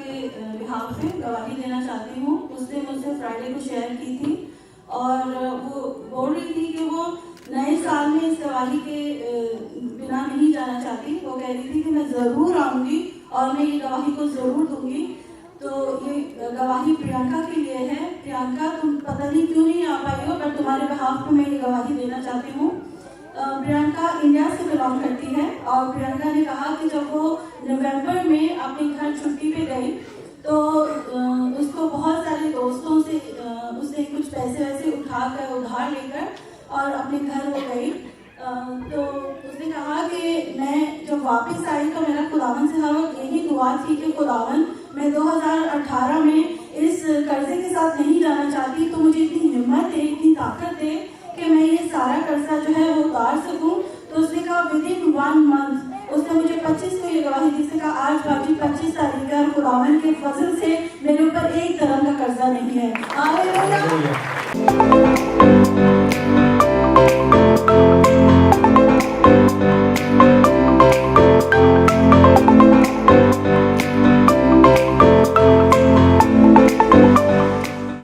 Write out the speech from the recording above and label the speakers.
Speaker 1: के बिहाफ पे गवाही देना चाहती हूँ। उसने मुझसे फ्राइडे को शेयर की थी और वो बोल रही थी कि वो नए साल में इस गवाही के बिना नहीं जाना चाहती। वो कह रही थी कि मैं ज़रूर आऊँगी और मैं ये गवाही को ज़रूर दूँगी। तो ये गवाही प्रियंका के लिए है। प्रियंका, तुम पता नहीं क्यों नहीं आ पाई हो, पर तुम्हारे बिहाफ पे मैं ये गवाही देना चाहती हूँ। प्रियंका इंडिया से बिलोंग करती है और प्रियंका ने कहा कि जब वो नवंबर में अपने घर छुट्टी पे गई तो उसको बहुत सारे दोस्तों से उसने कुछ पैसे वैसे उठाकर उधार लेकर और अपने घर वो गई। तो उसने कहा कि मैं जब वापस आई तो मेरा खुदावन से हर वक्त यही दुआ थी कि खुदावन, मैं 2018 में इस कर्जे के साथ नहीं जाना चाहती, तो मुझे इतनी हिम्मत दे, इतनी ताकत दे कि मैं ये सारा कर्जा जो है वो उतार सकूं। तो उसने कहा विदिन 1 मंथ उसने मुझे 25 को ये गवाही दी। से कहा आज बाकी 25 तारीख है और खुदावन के फजल से मेरे ऊपर एक तरह का कर्जा नहीं है। हालेलुया।